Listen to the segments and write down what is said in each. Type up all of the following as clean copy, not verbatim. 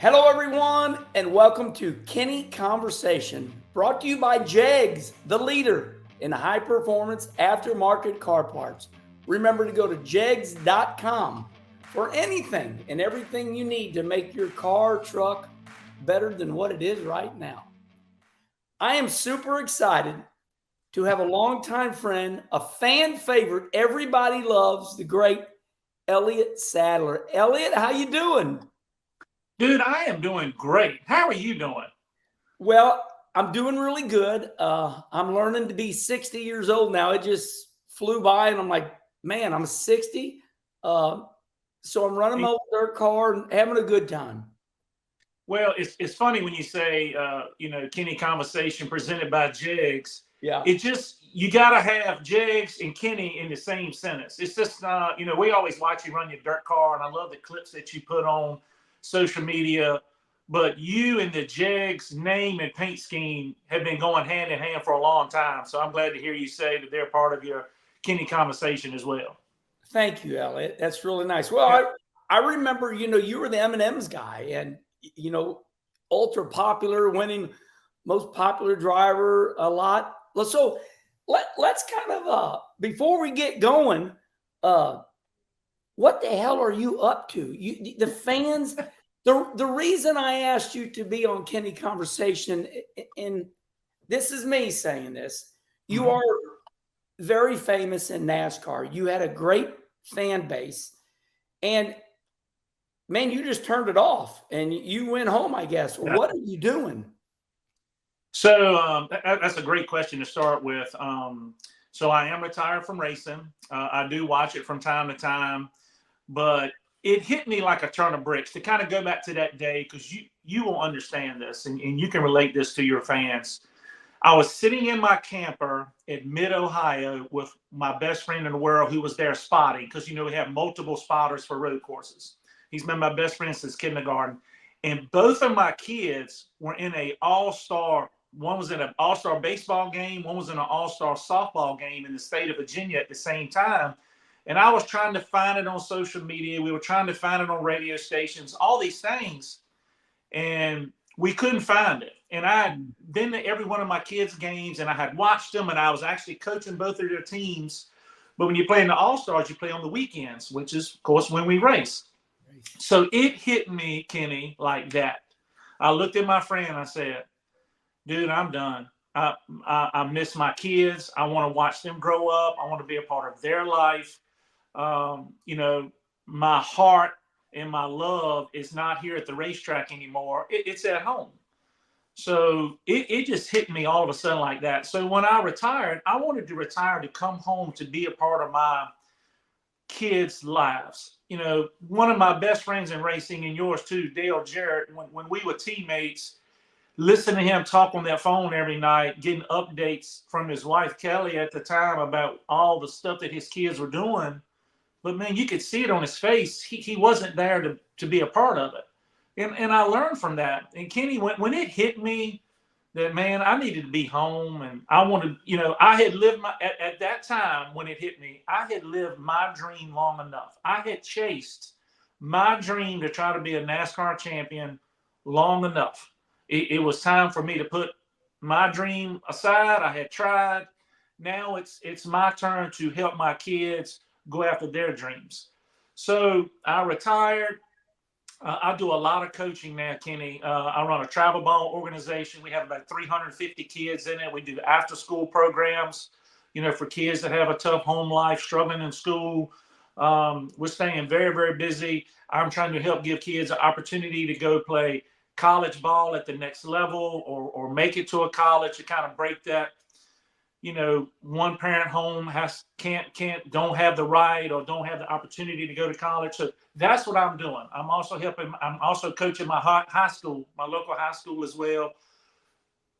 Hello, everyone, and welcome to Kenny Conversation, brought to you by JEGS, the leader in high performance aftermarket car parts. Remember to go to jegs.com for anything and everything you need to make your car, truck better than what it is right now. I am super excited to have a longtime friend, a fan favorite, everybody loves, the great Elliott Sadler. Elliott, how you doing? Dude, I am doing great. How are you doing? Well, I'm doing really good. I'm learning to be 60 years old now. It just flew by, and I'm like, man, I'm 60. Uh, so I'm running my old dirt car and having a good time. Well, it's funny when you say, Kenny Conversation presented by JEGS. Yeah. It just, you got to have JEGS and Kenny in the same sentence. It's just, we always watch you run your dirt car, and I love the clips that you put on social media. But you and the JEGS name and paint scheme have been going hand in hand for a long time. So I'm glad to hear you say that they're part of your Kenny Conversation as well. Thank you, Elliott. That's really nice. Well, Yeah. I remember, you were the M&M's guy, and ultra popular, winning most popular driver a lot. So let's kind of before we get going, what the hell are you up to? The fans. The reason I asked you to be on Kenny Conversation, and this is me saying this, you are very famous in NASCAR. You had a great fan base, and man, you just turned it off and you went home, I guess. What are you doing? So that's a great question to start with. So I am retired from racing. I do watch it from time to time, but it hit me like a ton of bricks to kind of go back to that day, because you will understand this, and you can relate this to your fans. I was sitting in my camper in mid-Ohio with my best friend in the world, who was there spotting, because, we have multiple spotters for road courses. He's been my best friend since kindergarten. And both of my kids were in a all-star. One was in an all-star baseball game. One was in an all-star softball game in the state of Virginia at the same time. And I was trying to find it on social media. We were trying to find it on radio stations, all these things. And we couldn't find it. And I had been to every one of my kids' games, and I had watched them, and I was actually coaching both of their teams. But when you play in the All-Stars, you play on the weekends, which is, of course, when we race. So it hit me, Kenny, like that. I looked at my friend and I said, dude, I'm done. I miss my kids. I want to watch them grow up. I want to be a part of their life. My heart and my love is not here at the racetrack anymore. It's at home. So it just hit me all of a sudden like that. So when I retired, I wanted to retire to come home to be a part of my kids' lives. One of my best friends in racing, and yours too, Dale Jarrett, when we were teammates, listen to him talk on that phone every night, getting updates from his wife, Kelly, at the time, about all the stuff that his kids were doing. But, man, you could see it on his face. He wasn't there to be a part of it. And I learned from that. And, Kenny, when it hit me that, man, I needed to be home, and I wanted, I had lived at that time when it hit me, I had lived my dream long enough. I had chased my dream to try to be a NASCAR champion long enough. It was time for me to put my dream aside. I had tried. Now it's my turn to help my kids go after their dreams. So I retired. I do a lot of coaching now, Kenny. I run a travel ball organization. We have about 350 kids in it. We do after school programs, for kids that have a tough home life, struggling in school. We're staying very, very busy. I'm trying to help give kids an opportunity to go play college ball at the next level, or make it to a college, to kind of break that, one parent home don't have the right or don't have the opportunity to go to college. So that's what I'm doing. I'm also coaching my high school, my local high school as well.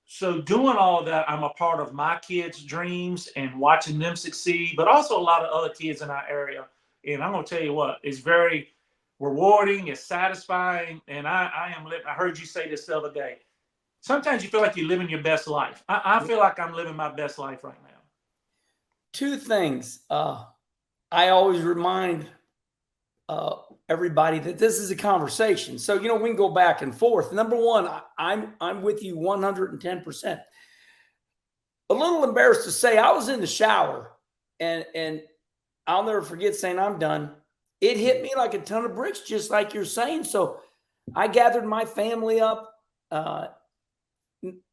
So doing all of that, I'm a part of my kids' dreams and watching them succeed, but also a lot of other kids in our area. And I'm going to tell you what, it's very rewarding, it's satisfying. And I am living. I heard you say this the other day. Sometimes you feel like you're living your best life. I feel like I'm living my best life right now. Two things. I always remind everybody that this is a conversation. So, we can go back and forth. Number one, I'm with you 110%. A little embarrassed to say I was in the shower and I'll never forget saying I'm done. It hit me like a ton of bricks, just like you're saying. So I gathered my family up.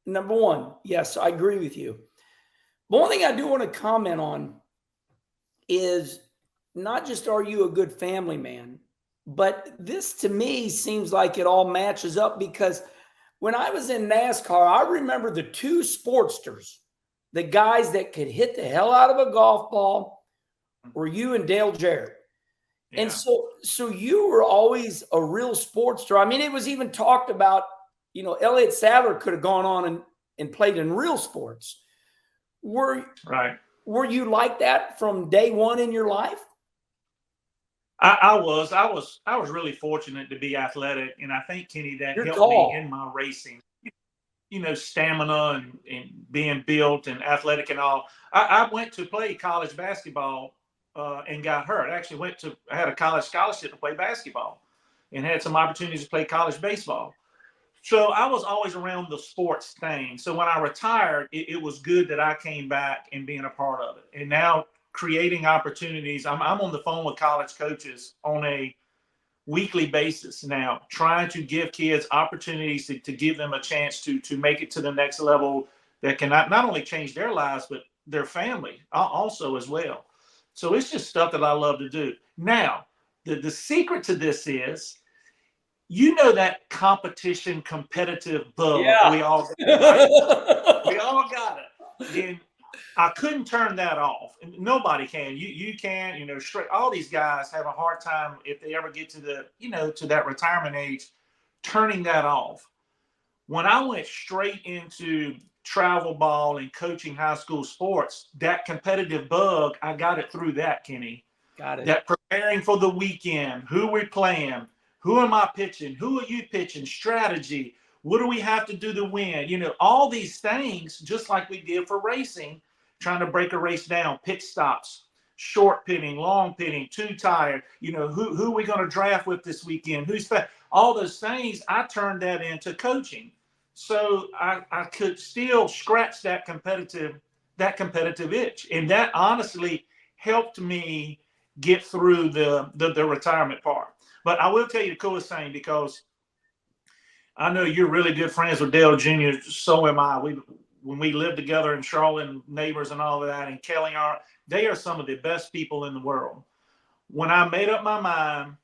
Number one, yes, I agree with you. But one thing I do want to comment on is not just are you a good family man, but this to me seems like it all matches up, because when I was in NASCAR, I remember the two Sportsters, the guys that could hit the hell out of a golf ball, were you and Dale Jarrett. Yeah. And so you were always a real Sportster. I mean, it was even talked about, Elliott Sadler could have gone on and played in real sports. Were you like that from day one in your life? I was really fortunate to be athletic, and I think, Kenny, that helped me in my racing. Stamina and being built and athletic and all. I went to play college basketball and got hurt. I actually I had a college scholarship to play basketball and had some opportunities to play college baseball. So I was always around the sports thing. So when I retired, it was good that I came back and being a part of it. And now creating opportunities. I'm on the phone with college coaches on a weekly basis now, trying to give kids opportunities to give them a chance to make it to the next level that can not only change their lives, but their family also as well. So it's just stuff that I love to do. Now, the secret to this is, that competition, competitive bug. Yeah. We all got it. And I couldn't turn that off. Nobody can. You can. All these guys have a hard time if they ever get to to that retirement age, turning that off. When I went straight into travel ball and coaching high school sports, that competitive bug, I got it through that, Kenny. Got it. That preparing for the weekend, who we're playing, who am I pitching, who are you pitching, strategy, what do we have to do to win? All these things, just like we did for racing, trying to break a race down, pit stops, short pitting, long pitting, two tire, who are we going to draft with this weekend? All those things, I turned that into coaching. So I could still scratch that competitive itch. And that honestly helped me get through the retirement part. But I will tell you the coolest thing, because I know you're really good friends with Dale Jr., so am I. When we lived together in Charlotte, and neighbors and all of that, and Kelly they are some of the best people in the world. When I made up my mind,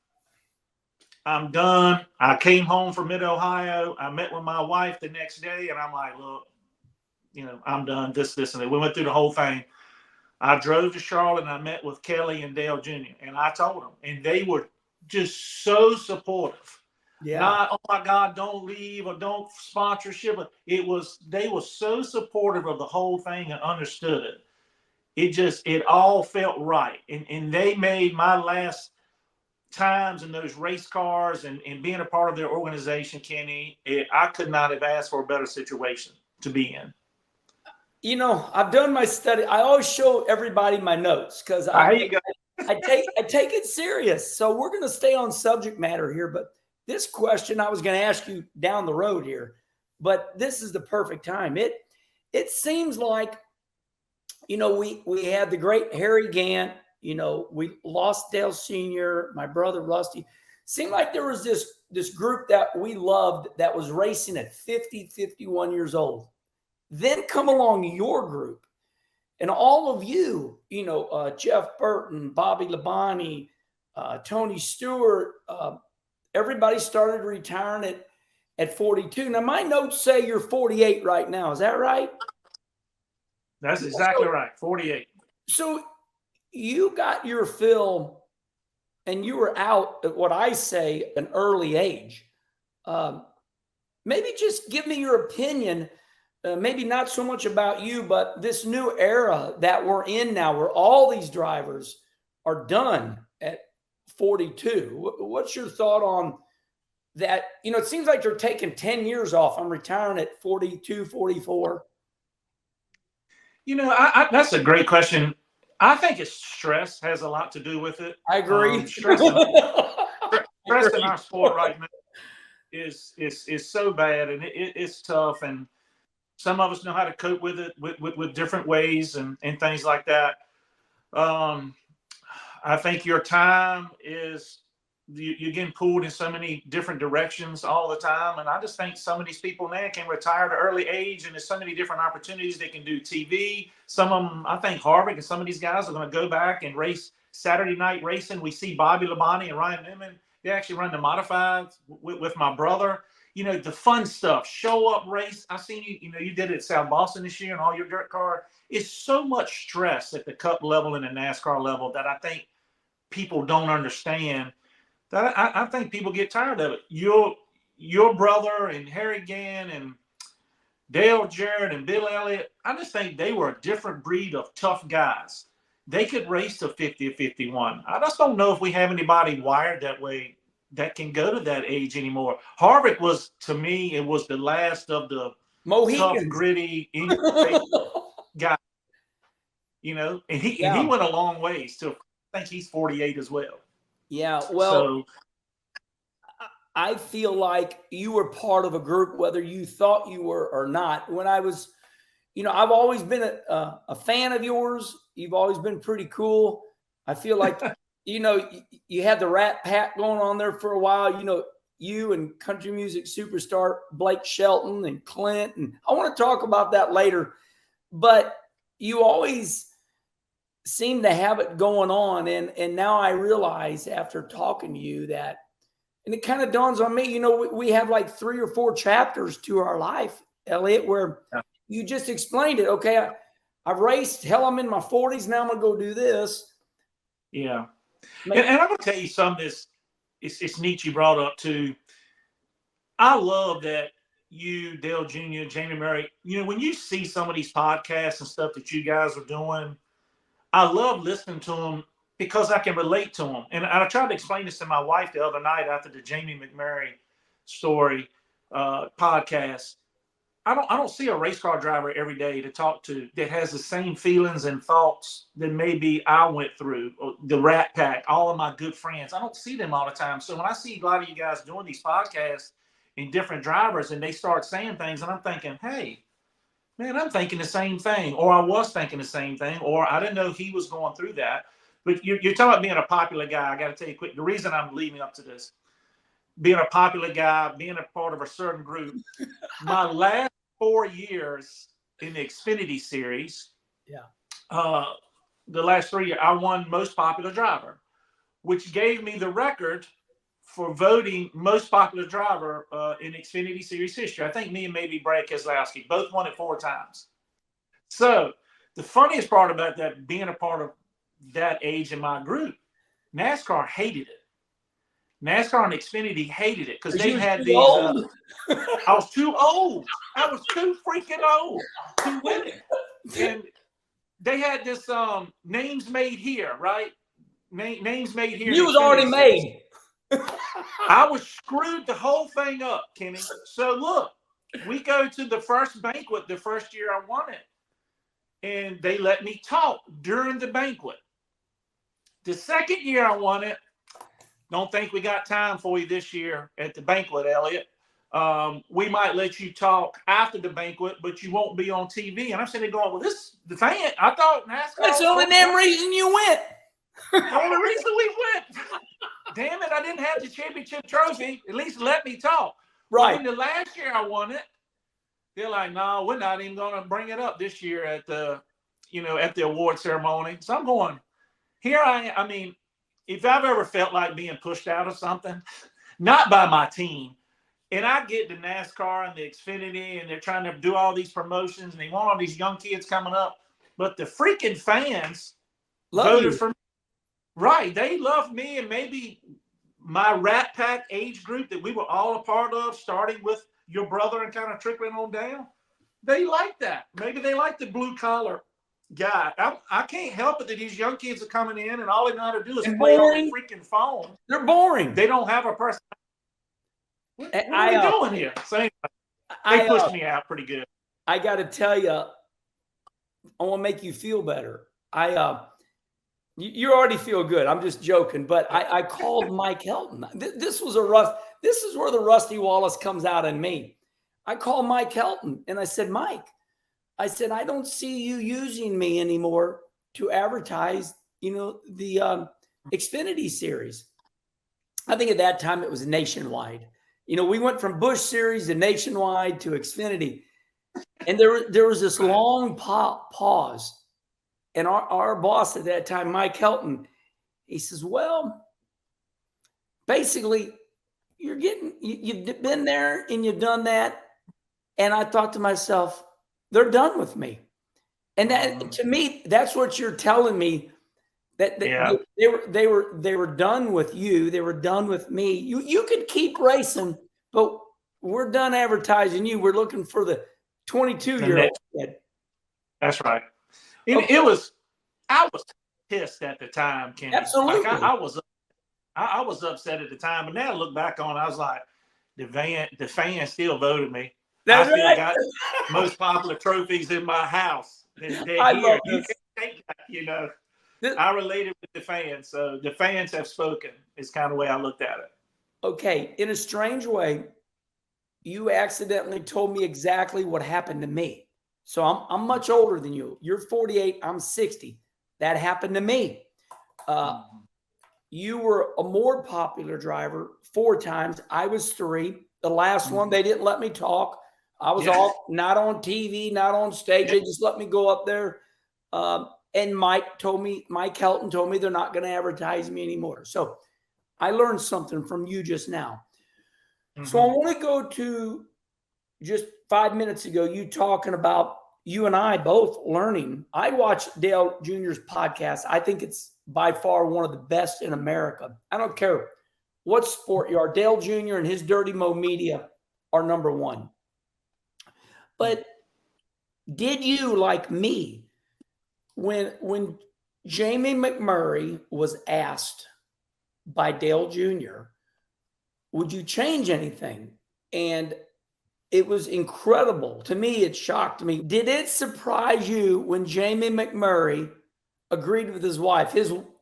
I'm done. I came home from Mid-Ohio. I met with my wife the next day, and I'm like, look, I'm done. This, and that. We went through the whole thing. I drove to Charlotte, and I met with Kelly and Dale Jr., and I told them, and they were just so supportive. Yeah. Not, oh my God, don't leave or don't sponsorship. They were so supportive of the whole thing and understood it. It all felt right. And they made my last times in those race cars and being a part of their organization, Kenny, I could not have asked for a better situation to be in. I've done my study. I always show everybody my notes because I take it serious. So we're going to stay on subject matter here. But this question I was going to ask you down the road here, but this is the perfect time. It seems like, we had the great Harry Gant. We lost Dale Sr., my brother Rusty. Seemed like there was this group that we loved that was racing at 50, 51 years old. Then come along your group and all of you, Jeff Burton, Bobby Labonte, Tony Stewart, everybody started retiring at 42. Now, my notes say you're 48 right now. Is that right? That's exactly right, 48. So you got your fill and you were out at what I say an early age. Maybe just give me your opinion. Maybe not so much about you, but this new era that we're in now where all these drivers are done at 42. What's your thought on that? It seems like they're taking 10 years off. I'm retiring at 42, 44. That's a great question. I think it's stress has a lot to do with it. I agree. Stress in our sport right now is so bad, and it's tough, and some of us know how to cope with it with different ways and things like that. I think your time is you're getting pulled in so many different directions all the time, and I just think some of these people now can retire at an early age, and there's so many different opportunities. They can do TV. Some of them, I think Harvick and some of these guys are going to go back and race Saturday night racing. We see Bobby Labonte and Ryan Newman. They actually run the modifieds with my brother. You know, the fun stuff, show up race. I seen you, you did it at South Boston this year and all your dirt car. It's so much stress at the Cup level and the NASCAR level that I think people don't understand. That I think people get tired of it. Your brother and Harry Gann and Dale Jarrett and Bill Elliott, I just think they were a different breed of tough guys. They could race to 50 or 51. I just don't know if we have anybody wired that way that can go to that age anymore. Harvick was, to me, it was the last of the Mohicans. tough, gritty, guy. And he went a long ways to. I think he's 48 as well. Yeah, well, I feel like you were part of a group, whether you thought you were or not. When I was, I've always been a fan of yours. You've always been pretty cool. I feel like, you had the Rat Pack going on there for a while. You and country music superstar Blake Shelton and Clint. And I want to talk about that later. But you always seem to have it going on. And now I realize after talking to you that, and it kind of dawns on me, we have like 3 or 4 chapters to our life, Elliott, where you just explained it. Okay, I've raced. Hell, I'm in my 40s. Now I'm going to go do this. Yeah. And I'm going to tell you something it's neat you brought up too. I love that you, Dale Jr., Jamie Murray, when you see some of these podcasts and stuff that you guys are doing, I love listening to them because I can relate to them. And I tried to explain this to my wife the other night after the Jamie McMurray story podcast. I don't see a race car driver every day to talk to that has the same feelings and thoughts that maybe I went through, or the Rat Pack, all of my good friends. I don't see them all the time. So when I see a lot of you guys doing these podcasts and different drivers and they start saying things and I'm thinking, hey, man, I'm thinking the same thing, or I was thinking the same thing, or I didn't know he was going through that. But you're talking about being a popular guy. I got to tell you quick, the reason I'm leading up to this, being a popular guy, being a part of a certain group, my last 4 years in the Xfinity series, the last 3 years, I won most popular driver, which gave me the record for voting most popular driver in Xfinity Series history. I think me and maybe Brad Keselowski both won it 4 times. So the funniest part about that, being a part of that age in my group, NASCAR hated it. NASCAR and Xfinity hated it because they had these. I was too old. I was too freaking old to win it. And they had this names made here, right? Names made here. You was already made. I was screwed the whole thing up, Kenny. So look, we go to the first banquet the first year I won it. And they let me talk during the banquet. The second year I won it, don't think we got time for you this year at the banquet, Elliott. We might let you talk after the banquet, but you won't be on TV. And I'm sitting there going, well, the fan, I thought NASCAR. That's the only damn reason you went. The only reason we went. Damn it, I didn't have the championship trophy. At least let me talk. Right. Well, the last year I won it, they're like, no, we're not even going to bring it up this year at the award ceremony. So I'm going, here I am. I mean, if I've ever felt like being pushed out of something, not by my team, and I get to NASCAR and the Xfinity, and they're trying to do all these promotions, and they want all these young kids coming up, but the freaking fans voted for me. Right. They love me, and maybe my Rat Pack age group that we were all a part of, starting with your brother and kind of trickling on down. They like that. Maybe they like the blue collar guy. I can't help it that these young kids are coming in and all they know how to do is play on their freaking phone. They're boring. They don't have a person. What are we doing here? So anyway, they pushed me out pretty good. I got to tell you, I want to make you feel better. You already feel good. I'm just joking, but I called Mike Helton. This was this is where the Rusty Wallace comes out in me. I called Mike Helton and I said, Mike, I said, I don't see you using me anymore to advertise, the Xfinity series. I think at that time it was nationwide. We went from Busch series to nationwide to Xfinity. And there was this long pause. And our boss at that time, Mike Helton, he says, well, basically, you've been there and you've done that. And I thought to myself, they're done with me. And that, to me, that's what you're telling me, that they were done with you. They were done with me. You could keep racing, but we're done advertising you. We're looking for the 22-year-old kid. That's right. Okay. I was pissed at the time, Kenny. Absolutely. Like I was upset at the time, but now I look back on it, I was like, the fans still voted me. That's I still right. got most popular trophies in my house. They're I here. love You this. can't take that, I related with the fans, so the fans have spoken. Is kind of the way I looked at it. Okay, in a strange way, you accidentally told me exactly what happened to me. So I'm much older than you. You're 48. I'm 60. That happened to me. You were a more popular driver 4 times. I was 3. The last one, they didn't let me talk. I was not on TV, not on stage. They just let me go up there. And Mike Helton told me they're not going to advertise me anymore. So I learned something from you just now. So I want to go to just 5 minutes ago, you talking about you and I both learning. I watched Dale Jr.'s podcast. I think it's by far one of the best in America. I don't care what sport you are. Dale Jr. and his Dirty Mo Media are number 1. But did you, like me, when Jamie McMurray was asked by Dale Jr., would you change anything? And it was incredible. To me, it shocked me. Did it surprise you when Jamie McMurray agreed with his wife?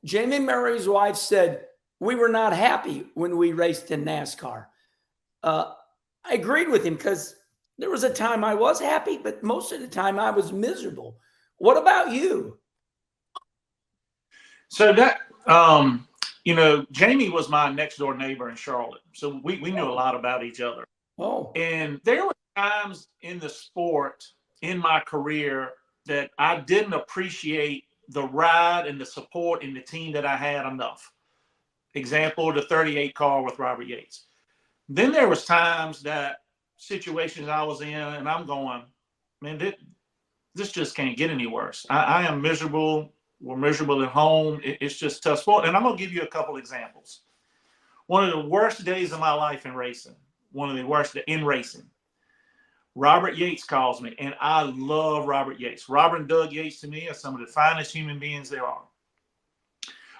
Jamie McMurray's wife said, we were not happy when we raced in NASCAR. I agreed with him because there was a time I was happy, but most of the time I was miserable. What about you? So that, Jamie was my next door neighbor in Charlotte. So we knew a lot about each other. Oh. And there were times in the sport, in my career, that I didn't appreciate the ride and the support in the team that I had enough. Example, the 38 car with Robert Yates. Then there was times that situations I was in and I'm going, man, this just can't get any worse. I am miserable. We're miserable at home. It's just tough sport. And I'm going to give you a couple examples. One of the worst days of my life in racing, Robert Yates calls me, and I love Robert Yates. Robert and Doug Yates, to me, are some of the finest human beings there are.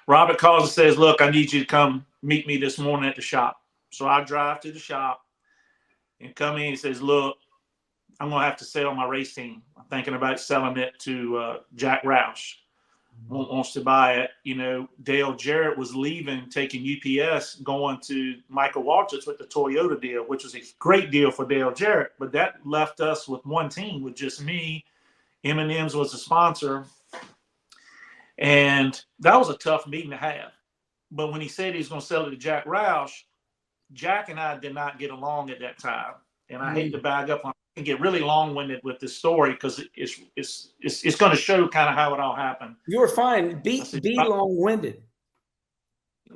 Robert calls and says, look, I need you to come meet me this morning at the shop. So I drive to the shop and come in and says, look, I'm going to have to sell my race team. I'm thinking about selling it to Jack Roush. Wants to buy it. Dale Jarrett was leaving, taking UPS, going to Michael Waltrip with the Toyota deal, which was a great deal for Dale Jarrett. But that left us with one team, with just me. M&M's was a sponsor. And that was a tough meeting to have. But when he said he was going to sell it to Jack Roush, Jack and I did not get along at that time. And I hate to bag up on and get really long-winded with this story because it's going to show kind of how it all happened. You were fine. Be long-winded.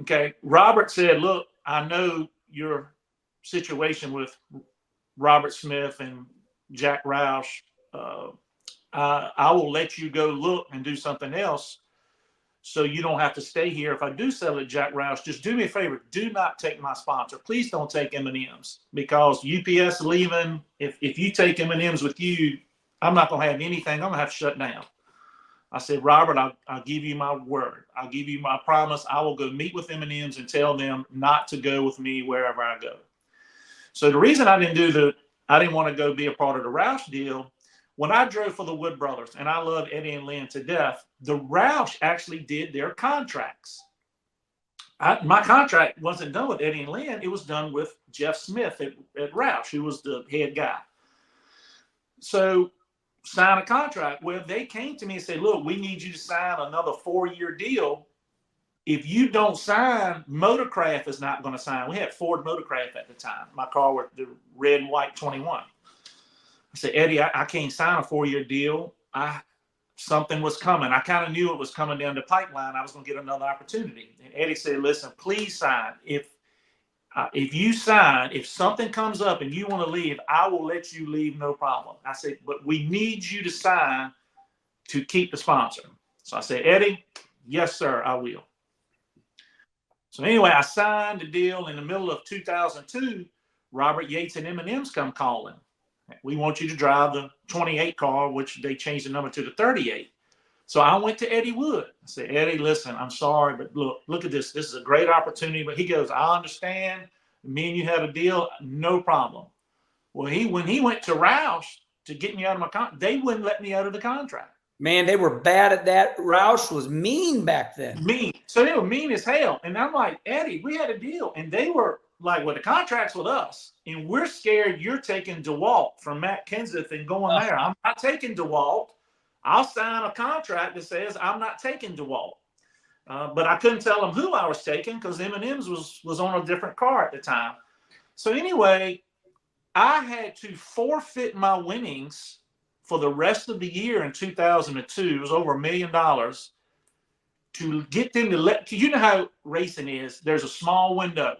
Okay. Robert said, look, I know your situation with Robert Smith and Jack Roush. I will let you go look and do something else so you don't have to stay here. If I do sell it, Jack Roush, just do me a favor. Do not take my sponsor. Please don't take M&M's because UPS leaving. If you take M&M's with you, I'm not going to have anything. I'm going to have to shut down. I said, Robert, I'll give you my word. I'll give you my promise. I will go meet with M&M's and tell them not to go with me wherever I go. So the reason I didn't want to go be a part of the Roush deal when I drove for the Wood Brothers, and I love Eddie and Lynn to death, the Roush actually did their contracts. My contract wasn't done with Eddie and Lynn. It was done with Jeff Smith at Roush, who was the head guy. So sign a contract. Well, they came to me and said, look, we need you to sign another 4-year deal. If you don't sign, Motorcraft is not going to sign. We had Ford Motorcraft at the time. My car was the red and white 21. I said, Eddie, I can't sign a 4-year deal. Something was coming. I kind of knew it was coming down the pipeline. I was going to get another opportunity. And Eddie said, listen, please sign. If you sign, if something comes up and you want to leave, I will let you leave, no problem. I said, but we need you to sign to keep the sponsor. So I said, Eddie, yes, sir, I will. So anyway, I signed the deal. In the middle of 2002, Robert Yates and M&M's come calling. We want you to drive the 28 car, which they changed the number to the 38. So I went to Eddie Wood. I said, Eddie, listen, I'm sorry, but look at this. This is a great opportunity. But he goes, I understand. Me and you had a deal, no problem. Well, when he went to Roush to get me out of my contract, they wouldn't let me out of the contract. Man, they were bad at that. Roush was mean back then. Mean. So they were mean as hell. And I'm like, Eddie, we had a deal. And they were like, well, the contract's with us. And we're scared you're taking DeWalt from Matt Kenseth and going there. I'm not taking DeWalt. I'll sign a contract that says I'm not taking DeWalt. But I couldn't tell them who I was taking because M&M's was on a different car at the time. So anyway, I had to forfeit my winnings for the rest of the year in 2002. It was over $1 million to get them to let, you know how racing is. There's a small window.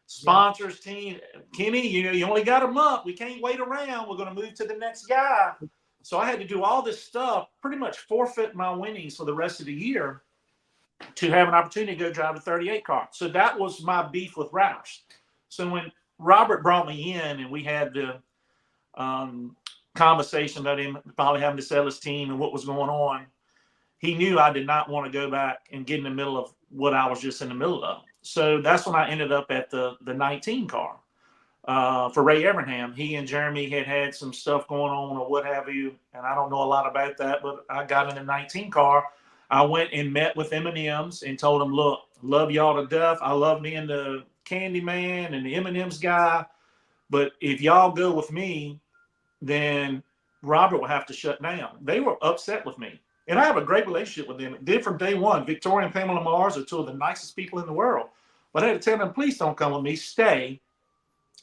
Sponsors, team, Kenny, you only got a month. We can't wait around. We're going to move to the next guy. So I had to do all this stuff, pretty much forfeit my winnings for the rest of the year to have an opportunity to go drive a 38 car. So that was my beef with Roush. So when Robert brought me in and we had the conversation about him probably having to sell his team and what was going on, he knew I did not want to go back and get in the middle of what I was just in the middle of. So that's when I ended up at the 19 car for Ray Evernham. He and Jeremy had some stuff going on or what have you, and I don't know a lot about that, but I got in the 19 car. I went and met with M&M's and told them, look, love y'all to death. I love being the candy man and the M&M's guy, but if y'all go with me, then Robert will have to shut down. They were upset with me. And I have a great relationship with them. It did from day one. Victoria and Pamela Mars are two of the nicest people in the world. But I had to tell them, please don't come with me, stay.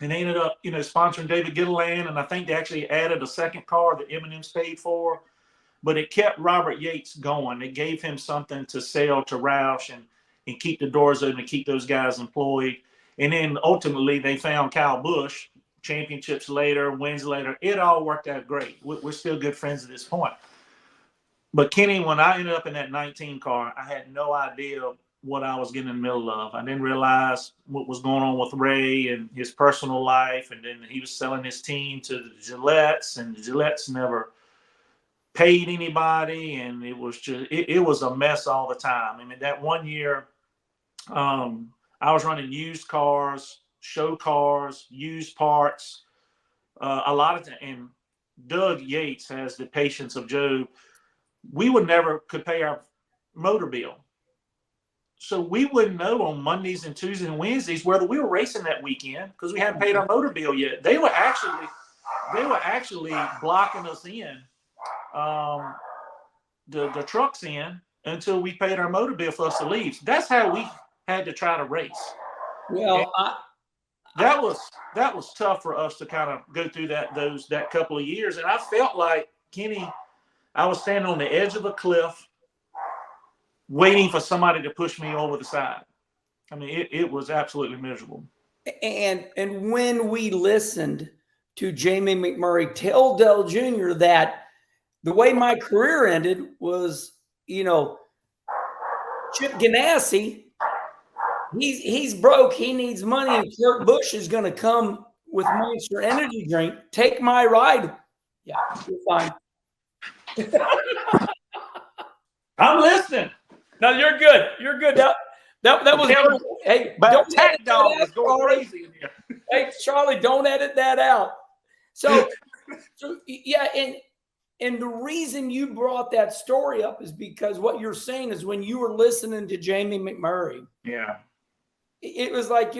And they ended up, sponsoring David Gilliland. And I think they actually added a second car that M&M's paid for. But it kept Robert Yates going. It gave him something to sell to Roush and keep the doors open and keep those guys employed. And then ultimately they found Kyle Busch, championships later, wins later. It all worked out great. We're still good friends at this point. But Kenny, when I ended up in that 19 car, I had no idea what I was getting in the middle of. I didn't realize what was going on with Ray and his personal life. And then he was selling his team to the Gillettes, and the Gillettes never paid anybody. And it was just, it was a mess all the time. I mean, that one year, I was running used cars, show cars, used parts, a lot of and Doug Yates has the patience of Job. We could pay our motor bill. So we wouldn't know on Mondays and Tuesdays and Wednesdays whether we were racing that weekend because we hadn't paid our motor bill yet. They were actually blocking us in, the trucks in until we paid our motor bill for us to leave. That's how we had to try to race. Well, that was tough for us to kind of go through that couple of years. And I felt like, Kenny, I was standing on the edge of a cliff waiting for somebody to push me over the side. I mean, it was absolutely miserable. And when we listened to Jamie McMurray tell Dale Jr. that the way my career ended was, Chip Ganassi, he's broke, he needs money, and Kurt Busch is going to come with Monster Energy drink. Take my ride. Yeah, you're fine. I'm listening. No, you're good. You're good. That was hey, don't edit that out, is going crazy in here. Hey, Charlie, don't edit that out. So yeah, and And the reason you brought that story up is because what you're saying is when you were listening to Jamie McMurray, Yeah. it was like,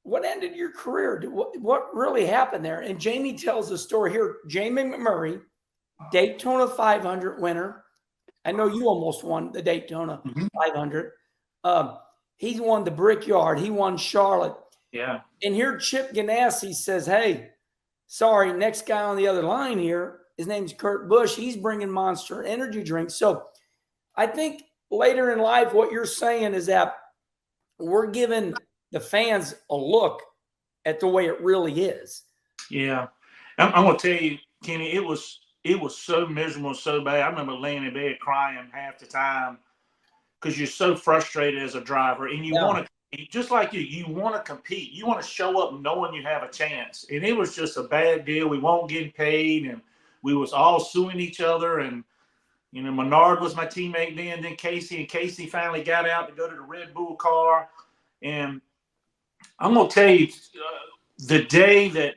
what ended your career? What really happened there? And Jamie tells the story here. Jamie McMurray, Daytona 500 winner. I know you almost won the Daytona 500. He won the Brickyard. He won Charlotte. Yeah. And here Chip Ganassi says, hey, sorry, next guy on the other line here, his name's Kurt Busch. He's bringing Monster energy drinks. So I think later in life, what you're saying is that we're giving the fans a look at the way it really is. Yeah. I'm going to tell you, Kenny, it was so miserable, so bad. I remember laying in bed crying half the time because you're so frustrated as a driver, and you want to, just like you want to compete. You want to show up knowing you have a chance. And it was just a bad deal. We weren't getting paid, and we was all suing each other. And, Menard was my teammate then Casey, and Casey finally got out to go to the Red Bull car. And I'm going to tell you, the day that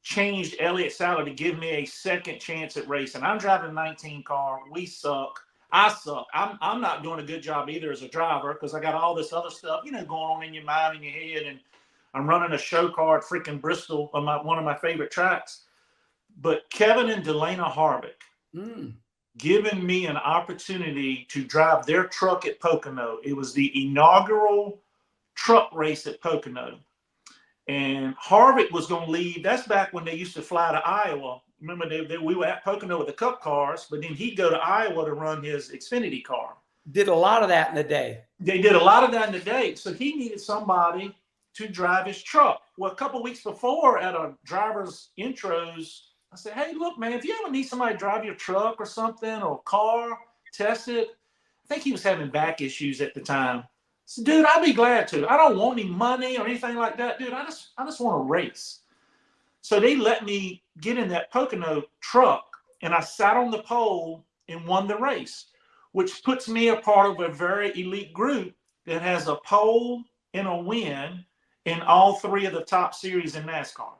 changed Elliott Sadler to give me a second chance at racing. I'm driving a 19 car. We suck. I suck. I'm not doing a good job either as a driver because I got all this other stuff, going on in your mind and your head. And I'm running a show car at freaking Bristol on one of my favorite tracks. But Kevin and Delana Harvick giving me an opportunity to drive their truck at Pocono. It was the inaugural truck race at Pocono. And Harvick was going to leave. That's back when they used to fly to Iowa. Remember, we were at Pocono with the Cup cars, but then he'd go to Iowa to run his Xfinity car. Did a lot of that in the day. They did a lot of that in the day. So he needed somebody to drive his truck. Well, a couple of weeks before at a driver's intros, I said, hey, look, man, if you ever need somebody to drive your truck or something or car, test it. I think he was having back issues at the time. So, dude, I'd be glad to. I don't want any money or anything like that, dude. I just want to race. So they let me get in that Pocono truck, and I sat on the pole and won the race, which puts me a part of a very elite group that has a pole and a win in all three of the top series in NASCAR.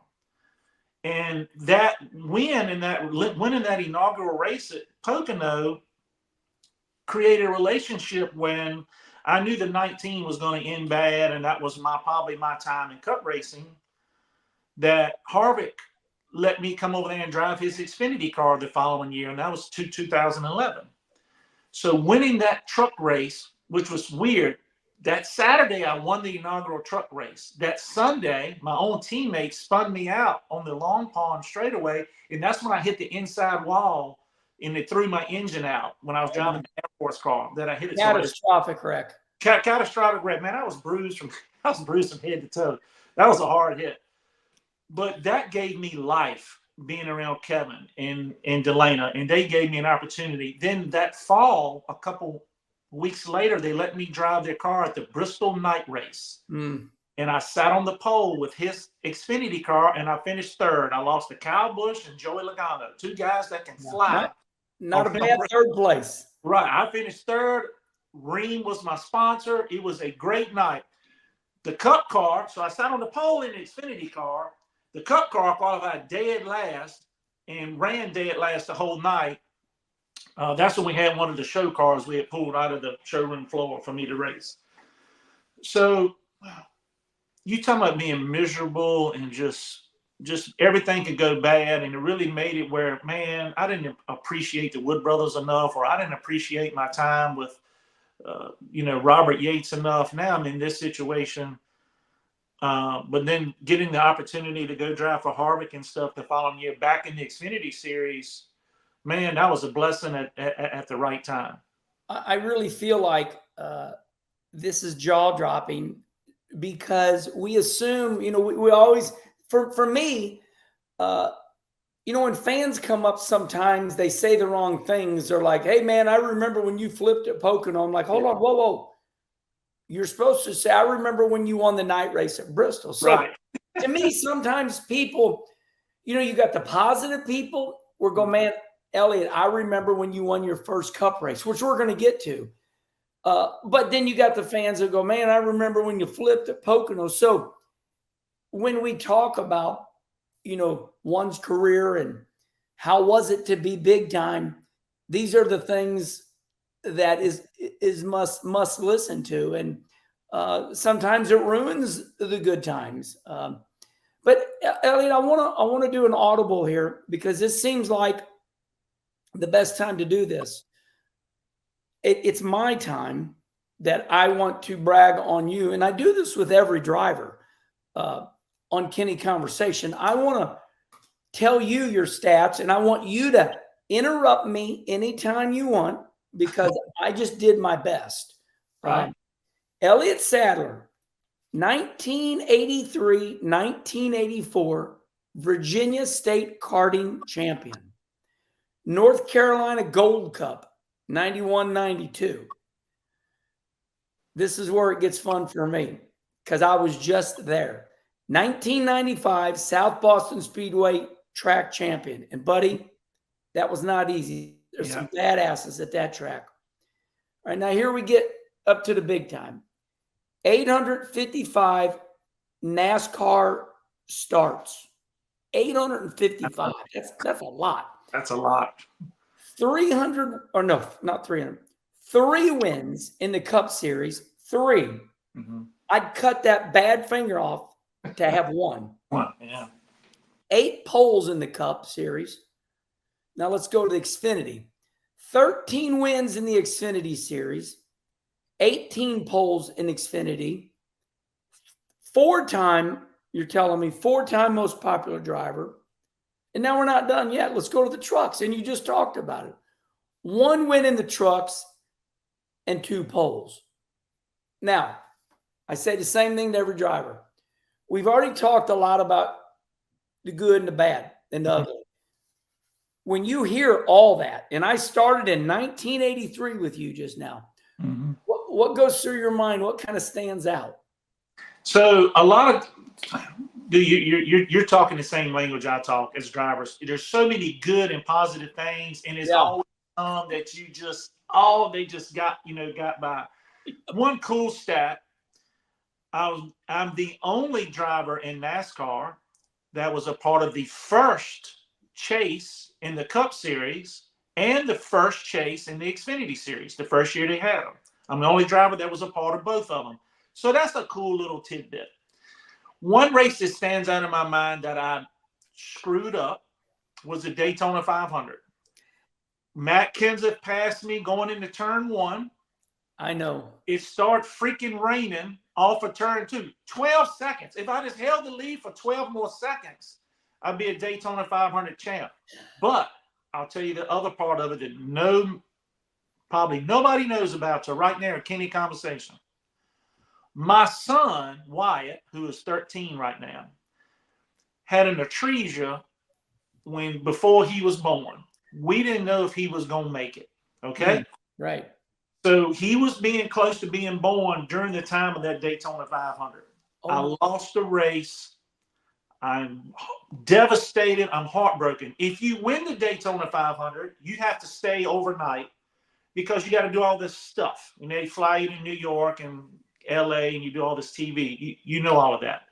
And that winning that inaugural race at Pocono created a relationship when I knew the 19 was going to end bad, and that was probably my time in Cup racing, that Harvick let me come over there and drive his Xfinity car the following year, and that was 2011. So winning that truck race, which was weird, that Saturday I won the inaugural truck race. That Sunday, my own teammate spun me out on the Long Pond straightaway, and that's when I hit the inside wall, and it threw my engine out when I was driving the Air Force car. That I hit it. Catastrophic wreck. Catastrophic wreck, man. I was bruised from head to toe. That was a hard hit. But that gave me life being around Kevin and Delana, and they gave me an opportunity. Then that fall, a couple weeks later, they let me drive their car at the Bristol night race. And I sat on the pole with his Xfinity car, and I finished third. I lost to Kyle Busch and Joey Logano, two guys that can fly. Not a bad third place. Right. I finished third. Ream was my sponsor. It was a great night. The Cup car, so I sat on the pole in the Xfinity car. The Cup car qualified dead last and ran dead last the whole night. That's when we had one of the show cars we had pulled out of the showroom floor for me to race. So you talking about being miserable and just everything could go bad, and it really made it where, man, I didn't appreciate the Wood Brothers enough, or I didn't appreciate my time with Robert Yates enough. Now I'm in this situation. But then getting the opportunity to go drive for Harvick and stuff the following year back in the Xfinity series, man, that was a blessing at the right time. I really feel like this is jaw dropping because we assume, we always, for me, when fans come up, sometimes they say the wrong things. They're like, hey, man, I remember when you flipped at Pocono. I'm like, hold on, whoa. You're supposed to say, I remember when you won the night race at Bristol. So right. To me, sometimes people, you got the positive people. We're going, man, Elliott, I remember when you won your first Cup race, which we're going to get to. But then you got the fans that go, man, I remember when you flipped at Pocono. So when we talk about, one's career and How was it to be big time? These are the things that is must listen to, and sometimes it ruins the good times. But Elliott, I want to do an audible here because this seems like the best time to do this. It's my time that I want to brag on you, and I do this with every driver on Kenny Conversation. I want to tell you your stats, and I want you to interrupt me anytime you want because I just did my best. Right. Elliott Sadler, 1983, 1984, Virginia State karting champion. North Carolina Gold Cup, 91, 92. This is where it gets fun for me because I was just there. 1995 South Boston Speedway track champion. And buddy, that was not easy. There's some badasses at that track. All right, now here we get up to the big time. 855 NASCAR starts. 855. That's a lot. That's a lot. 300, or no, not 300. 3 wins in the Cup Series. 3. Mm-hmm. I'd cut that bad finger off to have 1. Yeah. 8 poles in the Cup Series. Now let's go to the Xfinity. 13 wins in the Xfinity Series. 18 poles in Xfinity. 4-time, you're telling me, 4-time most popular driver. And now we're not done yet. Let's go to the trucks. And you just talked about it. 1 win in the trucks and 2 poles. Now, I say the same thing to every driver. We've already talked a lot about the good and the bad and the ugly. When you hear all that, and I started in 1983 with you just now, what goes through your mind? What kind of stands out? So a lot of you're talking the same language I talk as drivers. There's so many good and positive things, and it's always that they just got by. One cool stat: I'm the only driver in NASCAR that was a part of the first chase in the Cup Series and the first chase in the Xfinity Series, the first year they had them. I'm the only driver that was a part of both of them. So that's a cool little tidbit. One race that stands out in my mind that I screwed up was the Daytona 500. Matt Kenseth passed me going into turn 1. I know. It started freaking raining off of turn 2. 12 seconds. If I just held the lead for 12 more seconds, I'd be a Daytona 500 champ. But I'll tell you the other part of it that probably nobody knows about till right now, Kenny Conversation. My son, Wyatt, who is 13 right now, had an atresia before he was born. We didn't know if he was going to make it. Okay? Right. So he was being close to being born during the time of that Daytona 500. Oh. I lost the race. I'm devastated. I'm heartbroken. If you win the Daytona 500, you have to stay overnight because you got to do all this stuff. And they fly you to New York and LA and you do all this TV. You know all of that.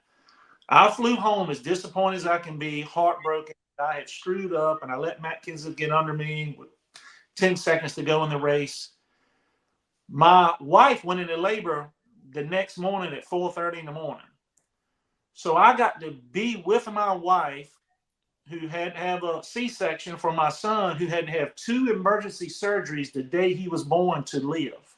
I flew home as disappointed as I can be, heartbroken. I had screwed up and I let Matt Kenseth get under me with 10 seconds to go in the race. My wife went into labor the next morning at 4:30 in the morning. So I got to be with my wife who had to have a C-section for my son who had to have 2 emergency surgeries the day he was born to live.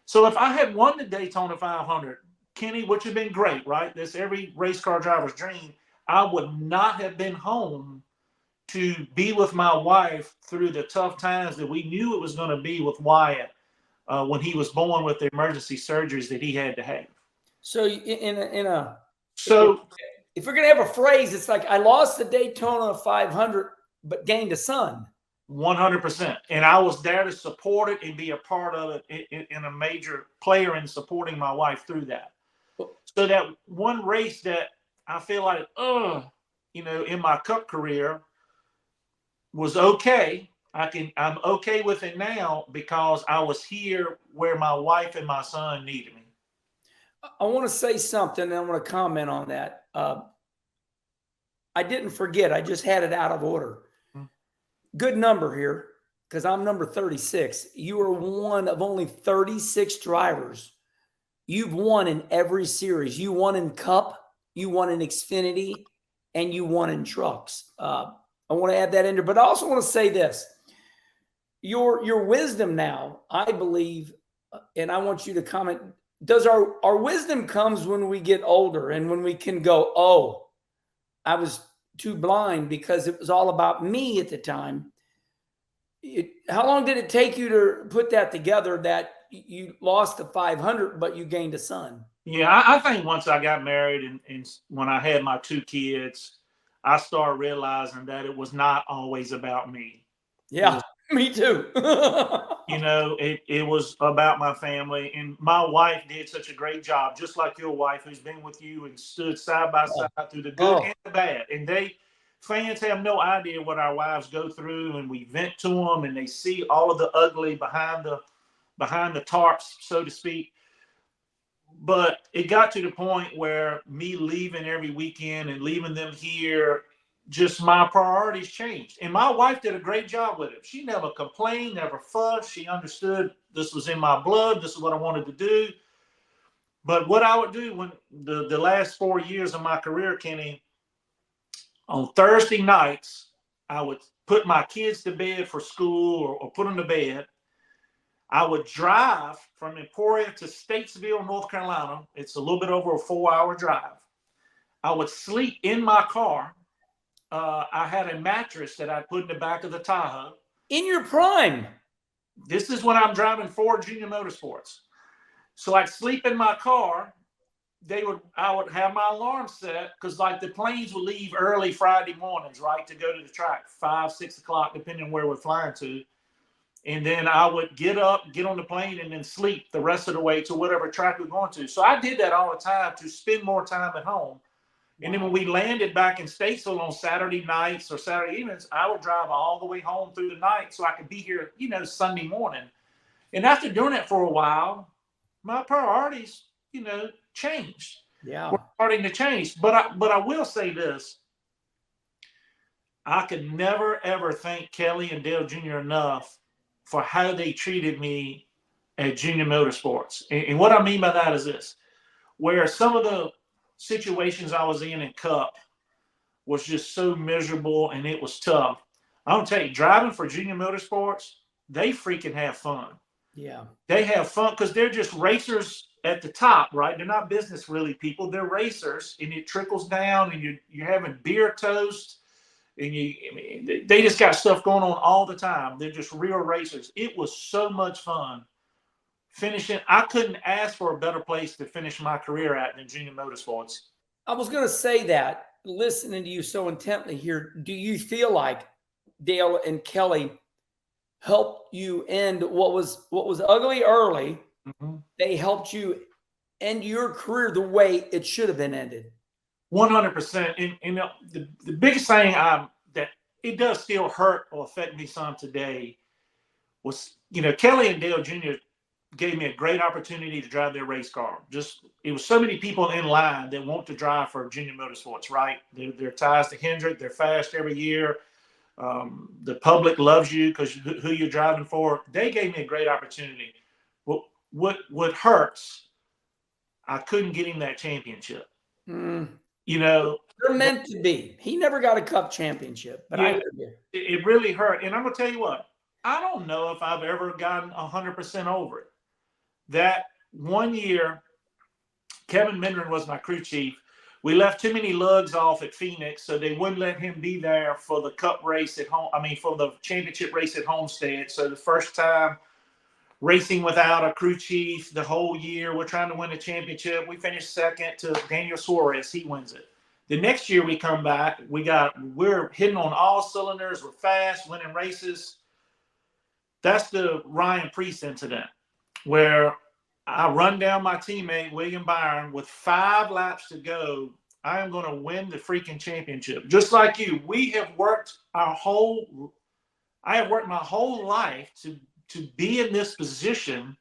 So if I had won the Daytona 500, Kenny, which would have been great, right? That's every race car driver's dream. I would not have been home to be with my wife through the tough times that we knew it was going to be with Wyatt when he was born with the emergency surgeries that he had to have. So So if we're going to have a phrase, it's like I lost the Daytona 500, but gained a son. 100%. And I was there to support it and be a part of it in a major player in supporting my wife through that. So that one race that I feel like, in my Cup career was okay. I'm okay with it now because I was here where my wife and my son needed me. I want to say something and I want to comment on that. I didn't forget. I just had it out of order. good number here, because I'm number 36. You are one of only 36 drivers. You've won in every series. You won in Cup, you won in Xfinity, and you won in trucks. I want to add that in there, but I also want to say this. Your wisdom now, I believe, and I want you to comment, does our wisdom comes when we get older and when we can go, oh, I was too blind because it was all about me at the time. How long did it take you to put that together that you lost the 500, but you gained a son? Yeah, I think once I got married and when I had my 2 kids, I started realizing that it was not always about me. Yeah, me too. It was about my family, and my wife did such a great job, just like your wife, who's been with you and stood side by side through the good and the bad. And fans have no idea what our wives go through, and we vent to them, and they see all of the ugly behind the tarps, so to speak. But it got to the point where me leaving every weekend and leaving them here, just my priorities changed. And my wife did a great job with it. She never complained, never fussed. She understood this was in my blood. This is what I wanted to do. But what I would do when the last 4 years of my career, Kenny, on Thursday nights, I would put my kids to bed for school or put them to bed. I would drive from Emporia to Statesville, North Carolina. It's a little bit over a 4-hour drive. I would sleep in my car. I had a mattress that I put in the back of the Tahoe. In your prime. This is when I'm driving Ford Junior Motorsports. So I'd sleep in my car. I would have my alarm set because like the planes would leave early Friday mornings, right, to go to the track, 5, 6 o'clock, depending on where we're flying to. And then I would get up, get on the plane, and then sleep the rest of the way to whatever track we're going to. So I did that all the time to spend more time at home. And then when we landed back in Statesville on Saturday nights or Saturday evenings, I would drive all the way home through the night so I could be here, Sunday morning. And after doing it for a while, my priorities, changed. Yeah. We're starting to change. But I will say this. I could never, ever thank Kelly and Dale Jr. enough for how they treated me at Junior Motorsports. And what I mean by that is this, where some of the situations I was in Cup was just so miserable and it was tough. I'm going to tell you, driving for Junior Motorsports, they freaking have fun. Yeah. They have fun because they're just racers at the top, right? They're not business really people. They're racers, and it trickles down, and you're having beer toast. And they just got stuff going on all the time. They're just real racers. It was so much fun finishing. I couldn't ask for a better place to finish my career at than Junior Motorsports. I was going to say that, listening to you so intently here, do you feel like Dale and Kelly helped you end what was ugly early? Mm-hmm. They helped you end your career the way it should have been ended. 100%. And the biggest thing that it does still hurt or affect me some today was, Kelly and Dale Jr. gave me a great opportunity to drive their race car. It was so many people in line that want to drive for Junior Motorsports, right? They're ties to Hendrick. They're fast every year. The public loves you because who you're driving for. They gave me a great opportunity. What hurts, I couldn't get him that championship. They're meant to be. He never got a Cup championship, but yeah, it really hurt. And I'm going to tell you what, I don't know if I've ever gotten 100% over it. That one year, Kevin Mindren was my crew chief. We left too many lugs off at Phoenix, so they wouldn't let him be there for the Cup race at home. For the championship race at Homestead. So the first time racing without a crew chief the whole year, we're trying to win a championship. We finished second to Daniel Suarez. He wins it. The next year we come back, we're hitting on all cylinders. We're fast, winning races. That's the Ryan Preece incident where I run down my teammate, William Byron, with 5 laps to go. I am going to win the freaking championship. Just like you, I have worked my whole life to be in this position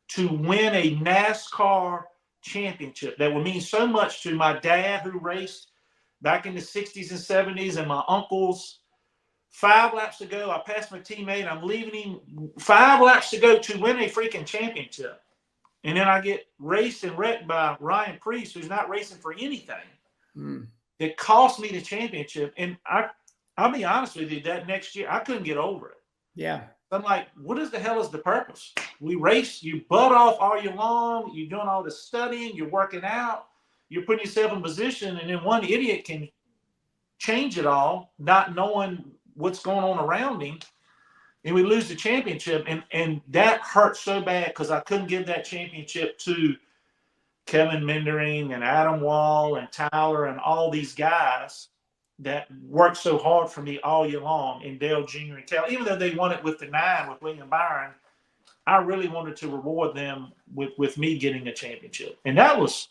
to win a NASCAR championship that would mean so much to my dad who raced back in the 60s and 70s and my uncles 5 laps to go. I passed my teammate. I'm leaving him 5 laps to go to win a freaking championship. And then I get raced and wrecked by Ryan Priest, who's not racing for anything. It cost me the championship. And I'll be honest with you, that next year, I couldn't get over it. Yeah. I'm like, what is the hell is the purpose? We race, you butt off all year long, you're doing all this studying, you're working out, you're putting yourself in position, and then one idiot can change it all, not knowing what's going on around him, and we lose the championship. And that hurt so bad because I couldn't give that championship to Kevin Mindering and Adam Wall and Tyler and all these guys that worked so hard for me all year long, and Dale Jr. and Cal. Even though they won it with the 9 with William Byron, I really wanted to reward them with me getting a championship. And that was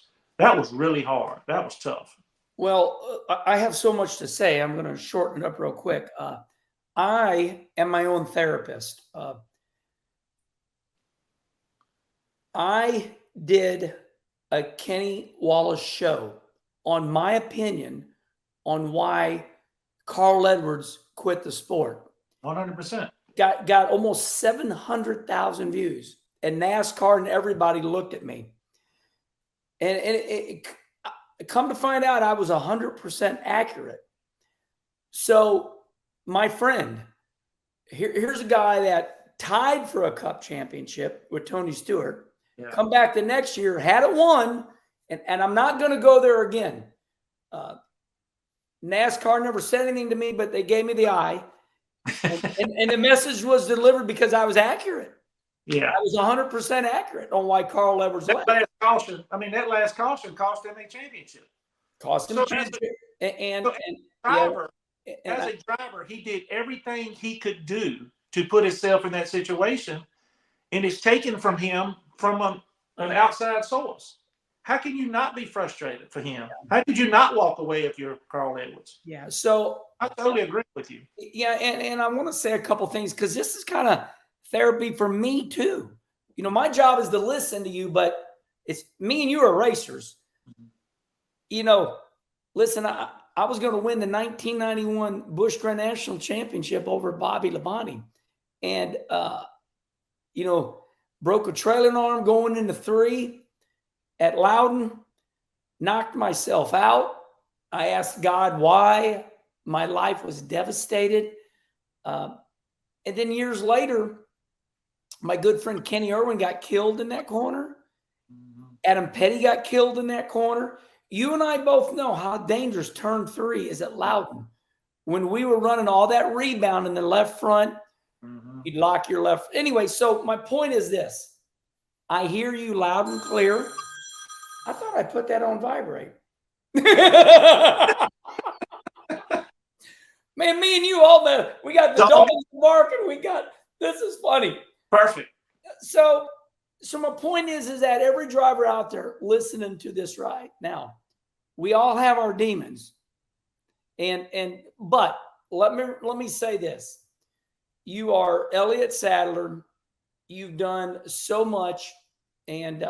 really hard. That was tough. Well, I have so much to say. I'm going to shorten it up real quick. I am my own therapist. I did a Kenny Wallace show on my opinion on why Carl Edwards quit the sport. 100%. Got almost 700,000 views, and NASCAR and everybody looked at me. And it come to find out, I was 100% accurate. So, my friend, here's a guy that tied for a Cup championship with Tony Stewart. Yeah. Come back the next year, had it won, and I'm not going to go there again. NASCAR never said anything to me, but they gave me the eye. And the message was delivered because I was accurate. Yeah. I was 100% accurate on why Carl Edwards left. That last caution cost him a championship. Cost him a championship. As a driver, he did everything he could do to put himself in that situation, and it's taken from him from an outside source. How can you not be frustrated for him? How could you not walk away if you're Carl Edwards? Yeah, so I totally agree with you. Yeah, and I want to say a couple things because this is kind of therapy for me too. You know, my job is to listen to you, but it's me and you are racers. Mm-hmm. You know, listen, I was going to win the 1991 Busch Grand National Championship over Bobby Labonte, and you know, broke a trailing arm going into 3 at Loudon, knocked myself out. I asked God why. My life was devastated. And then years later, my good friend Kenny Irwin got killed in that corner. Mm-hmm. Adam Petty got killed in that corner. You and I both know how dangerous turn 3 is at Loudon. When we were running all that rebound in the left front, mm-hmm. You'd lock your left. Anyway, so my point is this. I hear you loud and clear. I thought I put that on vibrate. Man, me and you all know we got the dogs barking. This is funny. Perfect. So my point is that every driver out there listening to this right now, we all have our demons. But let me say this. You are Elliott Sadler. You've done so much, and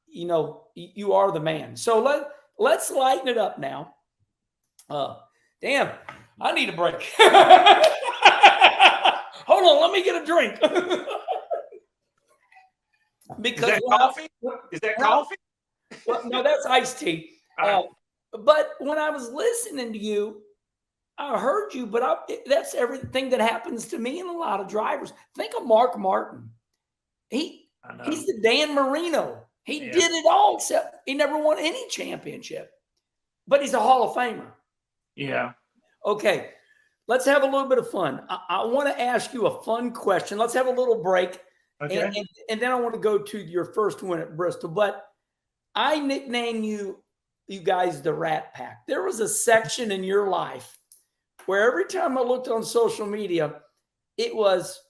you know, you are the man. So let's lighten it up now. Damn, I need a break. Hold on, let me get a drink. Because is that coffee? Is that coffee? Well, no, that's iced tea. But when I was listening to you, I heard you, but that's everything that happens to me and a lot of drivers. Think of Mark Martin. He's the Dan Marino. He did it all, except he never won any championship. But he's a Hall of Famer. Yeah. Okay. Let's have a little bit of fun. I want to ask you a fun question. Let's have a little break. Okay. And then I want to go to your first win at Bristol. But I nicknamed you guys the Rat Pack. There was a section in your life where every time I looked on social media, it was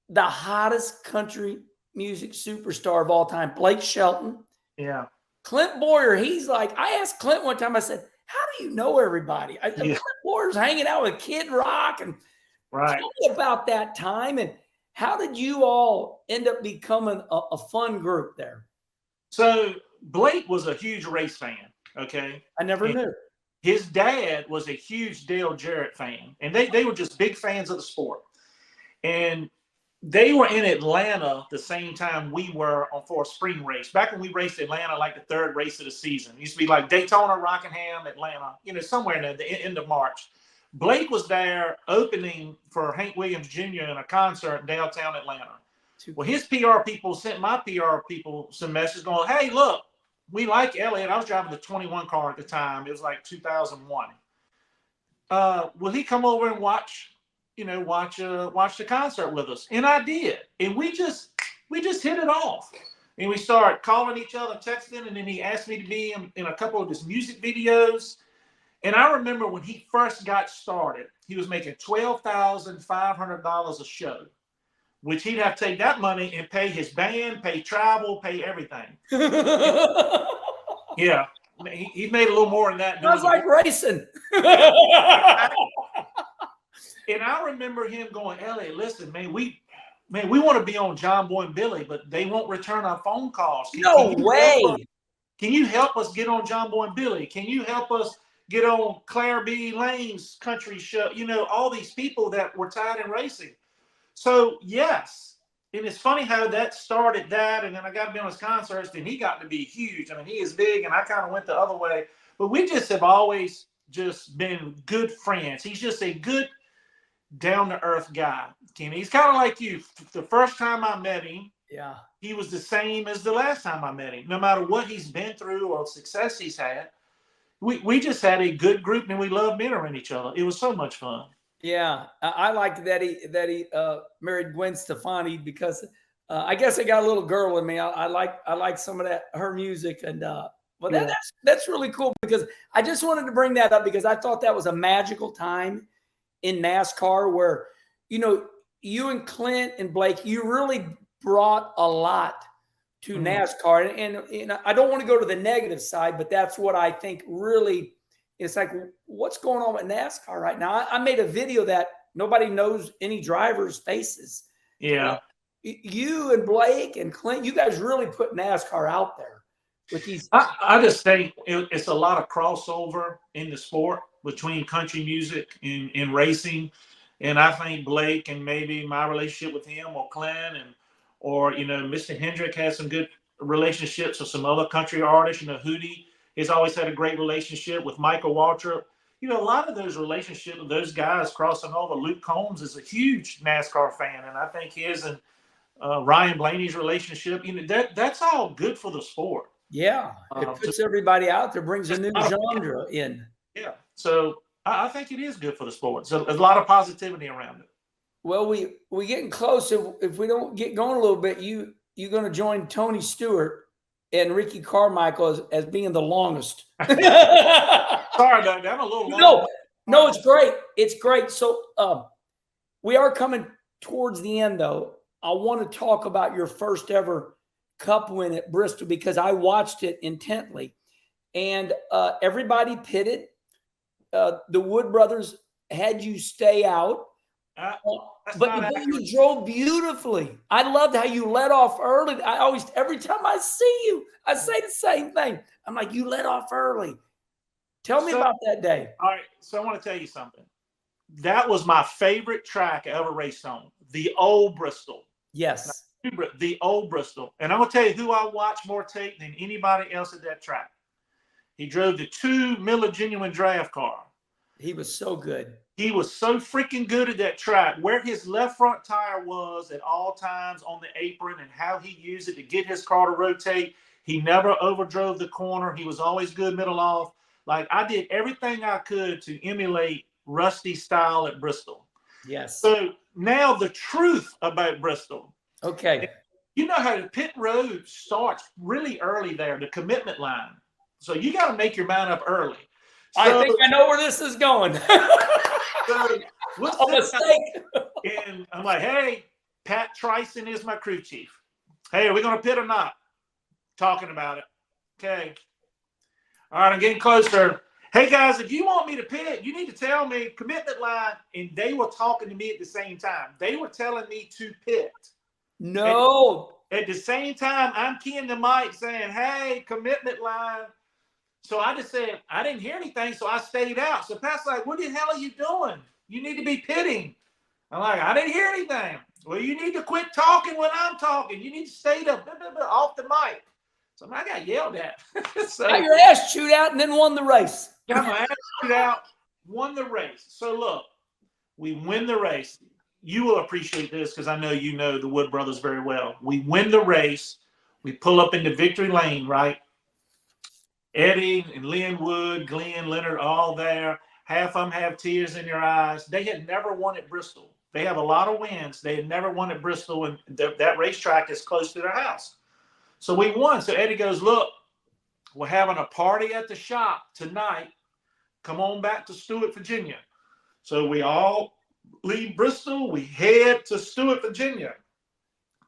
the hottest country music superstar of all time, Blake Shelton. Yeah. Clint Boyer, he's like, I asked Clint one time, I said, how do you know everybody? Clint Boyer's hanging out with Kid Rock. And right. Tell me about that time. And how did you all end up becoming a fun group there? So Blake was a huge race fan. Okay. I never knew. his dad was a huge Dale Jarrett fan, and they were just big fans of the sport. And they were in Atlanta the same time we were for a spring race. Back when we raced Atlanta, like the third race of the season. It used to be like Daytona, Rockingham, Atlanta, somewhere in the end of March. Blake was there opening for Hank Williams Jr. in a concert in downtown Atlanta. Well, his PR people sent my PR people some messages going, hey, look, we like Elliott. I was driving the 21 car at the time. It was like 2001. Will he come over and watch the concert with us? And I did. And we just hit it off. And we started calling each other, texting, and then he asked me to be in a couple of his music videos. And I remember when he first got started, he was making $12,500 a show, which he'd have to take that money and pay his band, pay travel, pay everything. Yeah. He made a little more than that. Sounds like racing. And I remember him going, Elliott, listen, man, we want to be on John Boy and Billy, but they won't return our phone calls. No way. Can you help us get on John Boy and Billy? Can you help us get on Claire B. Lane's country show? All these people that were tied in racing. So, yes. And it's funny how that started that, and then I got to be on his concerts, and he got to be huge. I mean, he is big, and I kind of went the other way. But we just have always just been good friends. He's just a good, down-to-earth guy, Kenny. He's kind of like you. The first time I met him, he was the same as the last time I met him. No matter what he's been through or success he's had, we just had a good group, and we loved mentoring each other. It was so much fun. Yeah, I liked that he married Gwen Stefani because I guess I got a little girl in me. I like some of her music, and that's really cool because I just wanted to bring that up because I thought that was a magical time in NASCAR where you and Clint and Blake, you really brought a lot to NASCAR, and I don't want to go to the negative side, but that's what I think really. It's like, what's going on with NASCAR right now? I made a video that nobody knows any drivers' faces. Yeah. You and Blake and Clint, you guys really put NASCAR out there with these. I just think it's a lot of crossover in the sport between country music and racing. And I think Blake and maybe my relationship with him or Clint or Mr. Hendrick has some good relationships with some other country artists. Hootie has always had a great relationship with Michael Waltrip. A lot of those relationships with those guys crossing over. Luke Combs is a huge NASCAR fan, and I think his and Ryan Blaney's relationship, that's all good for the sport. Yeah, it puts everybody out there, brings a new genre in. Yeah, so I think it is good for the sport. So there's a lot of positivity around it. Well, we getting close. If we don't get going a little bit, you're going to join Tony Stewart and Ricky Carmichael as being the longest. Sorry about that. I'm a little long. No, it's great. It's great. So we are coming towards the end, though. I want to talk about your first ever Cup win at Bristol because I watched it intently. And everybody pitted. The Wood brothers had you stay out. But you drove beautifully. I loved how you let off early. Every time I see you, I say the same thing. I'm like, you let off early. Tell me about that day. All right. So I want to tell you something. That was my favorite track I ever raced on. The old Bristol. Yes. The old Bristol. And I'm going to tell you who I watched more tape than anybody else at that track. He drove the 2 Miller Genuine draft car. He was so good. He was so freaking good at that track, where his left front tire was at all times on the apron and how he used it to get his car to rotate. He never overdrove the corner. He was always good middle off. Like, I did everything I could to emulate Rusty's style at Bristol. Yes. So now the truth about Bristol. Okay. You know how the pit road starts really early there, the commitment line. So you got to make your mind up early. So, I think I know where this is going. A mistake. And I'm like, hey, Pat Trison is my crew chief. Hey, are we going to pit or not? Talking about it. Okay. All right, I'm getting closer. Hey, guys, if you want me to pit, you need to tell me commitment line. And they were talking to me at the same time. They were telling me to pit. No. At the same time, I'm keying the mic saying, hey, commitment line. So I just said, I didn't hear anything, so I stayed out. So Pat's like, what the hell are you doing? You need to be pitting. I'm like, I didn't hear anything. Well, you need to quit talking when I'm talking. You need to stay off the mic. So I got yelled at. So got your ass chewed out and then won the race. got my ass chewed out, won the race. So look, we win the race. You will appreciate this because I know you know the Wood brothers very well. We win the race. We pull up into victory lane, right? Eddie and Lynn Wood, Glenn, Leonard, all there. Half of them have tears in their eyes. They had never won at Bristol. They have a lot of wins. They had never won at Bristol, and that racetrack is close to their house. So we won. So Eddie goes, look, we're having a party at the shop tonight. Come on back to Stewart, Virginia. So we all leave Bristol. We head to Stewart, Virginia.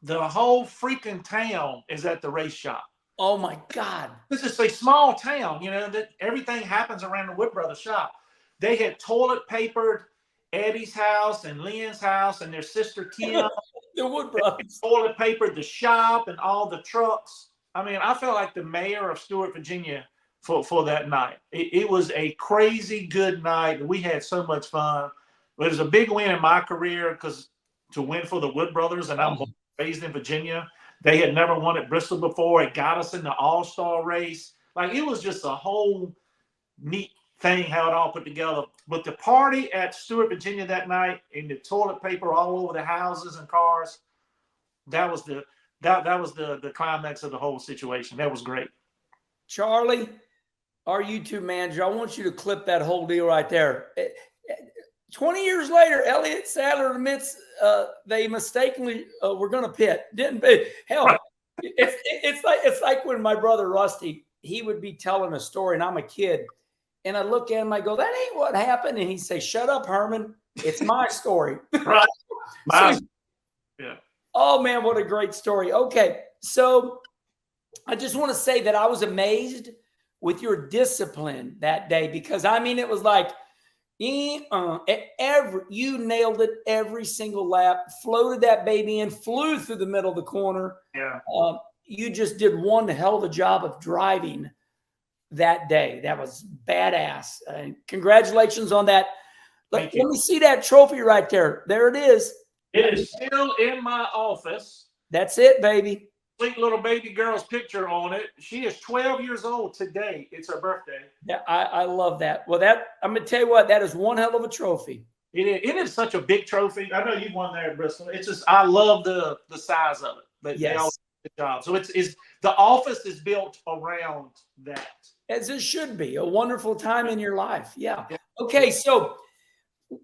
The whole freaking town is at the race shop. Oh, my God. This is a small town, that everything happens around the Wood Brothers shop. They had toilet papered Eddie's house and Lynn's house and their sister Kim. The Wood Brothers. Toilet papered the shop and all the trucks. I mean, I felt like the mayor of Stewart, Virginia for that night. It was a crazy good night. We had so much fun. It was a big win in my career because to win for the Wood Brothers, and I'm raised in Virginia. They had never won at Bristol before. It got us in the all-star race. Like, it was just a whole neat thing how it all put together. But the party at Stewart, Virginia that night, and the toilet paper all over the houses and cars, that was the climax of the whole situation. That was great. Charlie, our YouTube manager, I want you to clip that whole deal right there. 20 years later, Elliott Sadler admits they mistakenly were going to pit. Didn't they? Hell, it's like when my brother Rusty, he would be telling a story, and I'm a kid, and I look at him, I go, "That ain't what happened," and he'd say, "Shut up, Herman. It's my story." Right. So, yeah. Oh man, what a great story. Okay, so I just want to say that I was amazed with your discipline that day because I mean it was like. You nailed it every single lap, floated that baby in, flew through the middle of the corner. Yeah. You just did one hell of a job of driving that day. That was badass. Congratulations on that. Let me see that trophy right there. There it is. It is still in my office. That's it, baby. Sweet little baby girl's picture on it. She is 12 years old today. It's her birthday. Yeah, I love that. Well, I'm going to tell you what, that is one hell of a trophy. It is such a big trophy. I know you won there at Bristol. It's just, I love the size of it. But yes. They all do a good job. So it's the office is built around that. As it should be. A wonderful time in your life. Yeah. Okay, so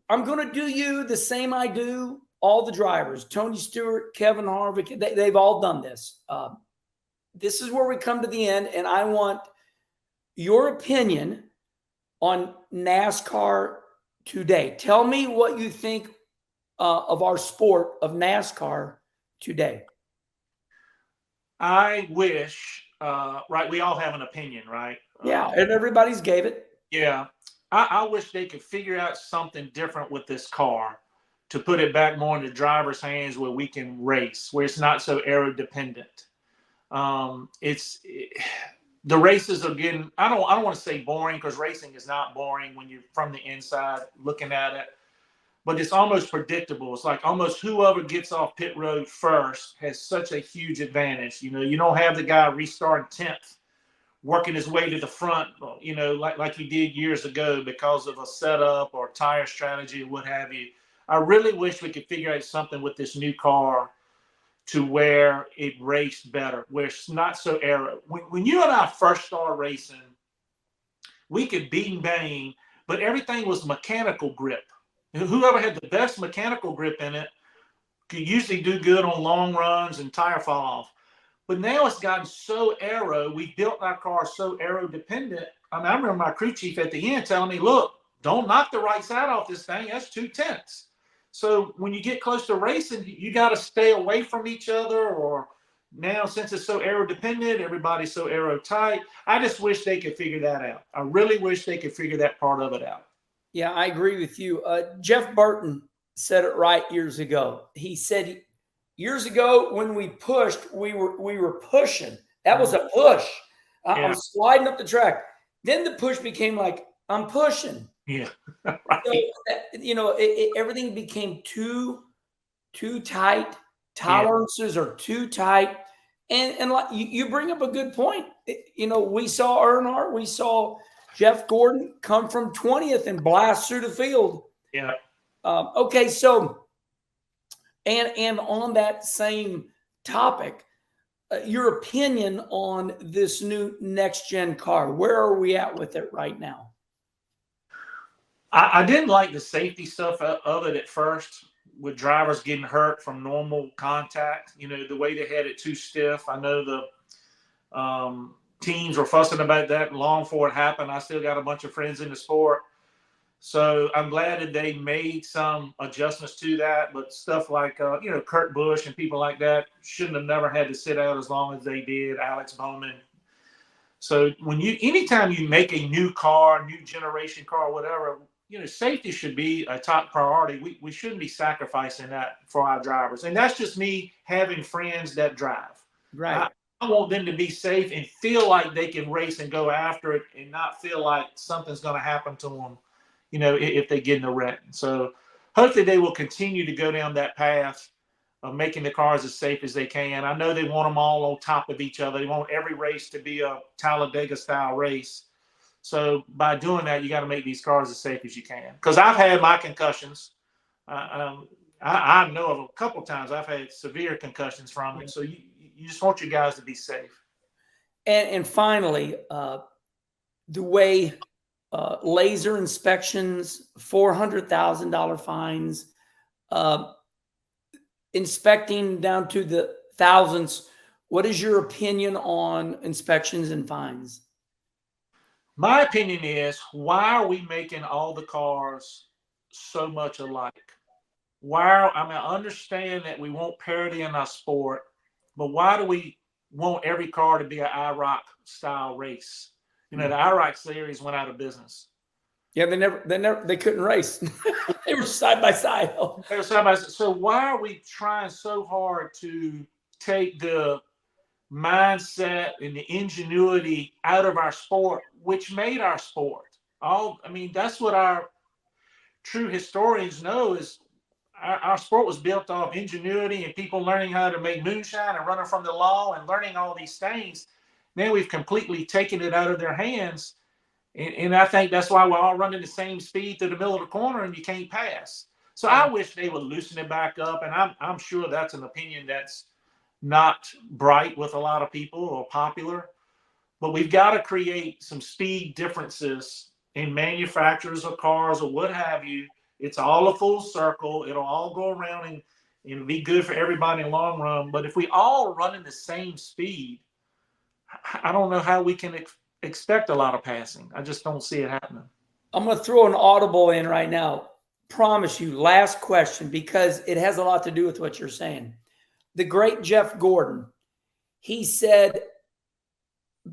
I'm going to do you the same I do all the drivers, Tony Stewart, Kevin Harvick, they've all done this. This is where we come to the end, and I want your opinion on NASCAR today. Tell me what you think of our sport of NASCAR today. I wish, right, we all have an opinion, right? Yeah, and everybody's gave it. Yeah. I wish they could figure out something different with this car to put it back more in the driver's hands where we can race, where it's not so aero dependent. The races are getting, I don't want to say boring because racing is not boring when you're from the inside looking at it, but it's almost predictable. It's like almost whoever gets off pit road first has such a huge advantage. You don't have the guy restarting 10th, working his way to the front, like you did years ago because of a setup or tire strategy or what have you. I really wish we could figure out something with this new car to where it raced better, where it's not so aero. When you and I first started racing, we could beat and bang, but everything was mechanical grip. Whoever had the best mechanical grip in it could usually do good on long runs and tire fall off. But now it's gotten so aero. We built our car so aero dependent. I mean, I remember my crew chief at the end telling me, look, don't knock the right side off this thing. That's 2/10. So when you get close to racing, you got to stay away from each other. Or now, since it's so aero dependent, everybody's so aero tight. I just wish they could figure that out. I really wish they could figure that part of it out. Yeah, I agree with you. Jeff Burton said it right years ago. He said years ago when we pushed, we were pushing. That was a push. I'm sliding up the track. Then the push became like, I'm pushing. Yeah. So, you know, everything became too tight. Tolerances are too tight. And like you bring up a good point. You know, we saw Earnhardt, we saw Jeff Gordon come from 20th and blast through the field. Yeah. Okay, so and on that same topic, your opinion on this new next gen car. Where are we at with it right now? I didn't like the safety stuff of it at first, with drivers getting hurt from normal contact. You know, the way they had it too stiff. I know the teams were fussing about that long before it happened. I still got a bunch of friends in the sport. So I'm glad that they made some adjustments to that. But stuff like, you know, Kurt Busch and people like that shouldn't have never had to sit out as long as they did, Alex Bowman. So anytime you make a new car, new generation car, whatever, you know, safety should be a top priority. We shouldn't be sacrificing that for our drivers. And that's just me having friends that drive. Right. I want them to be safe and feel like they can race and go after it and not feel like something's going to happen to them, you know, if they get in a wreck. So hopefully they will continue to go down that path of making the cars as safe as they can. I know they want them all on top of each other. They want every race to be a Talladega-style race. So by doing that, you got to make these cars as safe as you can. Because I've had my concussions. I know of a couple of times I've had severe concussions from it. So you just want your guys to be safe. And finally, the way laser inspections, $400,000 fines, inspecting down to the thousands. What is your opinion on inspections and fines? My opinion is, why are we making all the cars so much alike? I understand that we want parity in our sport, but why do we want every car to be an IROC style race? You know, the IROC series went out of business. Yeah, they couldn't race. They were side by side. They were side by side. So why are we trying so hard to take the mindset and the ingenuity out of our sport, which made our sport? That's what our true historians know, is our sport was built off ingenuity and people learning how to make moonshine and running from the law and learning all these things. Now we've completely taken it out of their hands. And I think that's why we're all running the same speed to the middle of the corner and you can't pass. So I wish they would loosen it back up. And I'm sure that's an opinion that's not bright with a lot of people or popular. But we've got to create some speed differences in manufacturers of cars or what have you. It's all a full circle. It'll all go around and it'll be good for everybody in the long run. But if we all run in the same speed, I don't know how we can expect a lot of passing. I just don't see it happening. I'm going to throw an audible in right now. Promise you, last question, because it has a lot to do with what you're saying. The great Jeff Gordon, he said,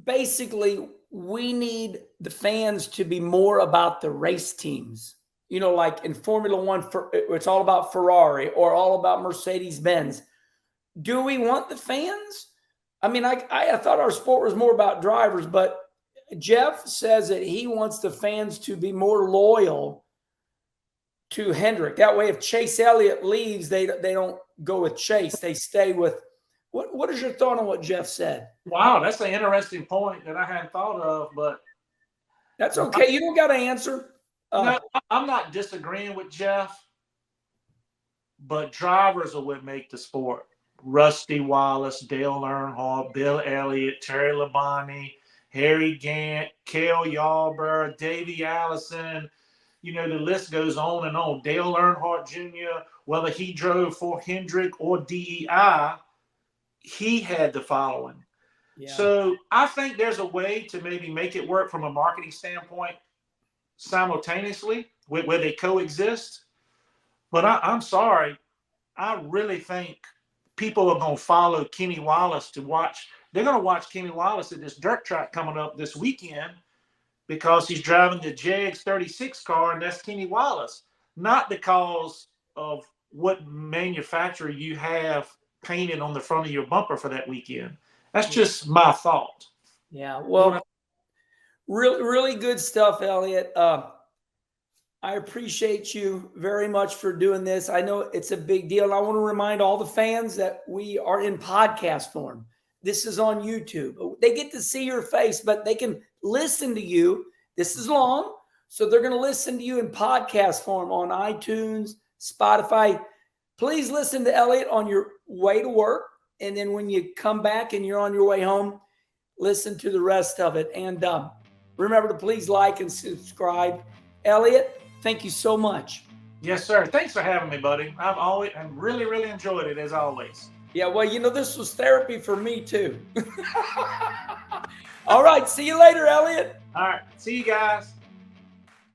basically, we need the fans to be more about the race teams. You know, like in Formula One, it's all about Ferrari or all about Mercedes-Benz. Do we want the fans? I mean, I thought our sport was more about drivers, but Jeff says that he wants the fans to be more loyal to Hendrick. That way, if Chase Elliott leaves, they don't go with Chase. They stay with. What is your thought on what Jeff said? Wow, that's an interesting point that I hadn't thought of, but that's okay. You don't got to answer. No, I'm not disagreeing with Jeff, but drivers are what make the sport. Rusty Wallace, Dale Earnhardt, Bill Elliott, Terry Labonte, Harry Gant, Cale Yarborough, Davey Allison. You know, the list goes on and on. Dale Earnhardt Jr., whether he drove for Hendrick or DEI, he had the following. Yeah. So I think there's a way to maybe make it work from a marketing standpoint simultaneously where they coexist. But I'm sorry. I really think people are going to follow Kenny Wallace to watch. They're going to watch Kenny Wallace at this dirt track coming up this weekend because he's driving the JEGS 36 car, and that's Kenny Wallace, not because of what manufacturer you have painted on the front of your bumper for that weekend. That's just my thought. Yeah. Well, Really, really good stuff, Elliott. I appreciate you very much for doing this. I know it's a big deal. I want to remind all the fans that we are in podcast form. This is on YouTube. They get to see your face, but they can listen to you. This is long, so they're going to listen to you in podcast form on iTunes, Spotify. Please listen to Elliott on your way to work. And then when you come back and you're on your way home, listen to the rest of it. And remember to please like and subscribe. Elliott, thank you so much. Yes, sir. Thanks for having me, buddy. I've really, really enjoyed it as always. Yeah, well, this was therapy for me too. All right. See you later, Elliott. All right. See you guys.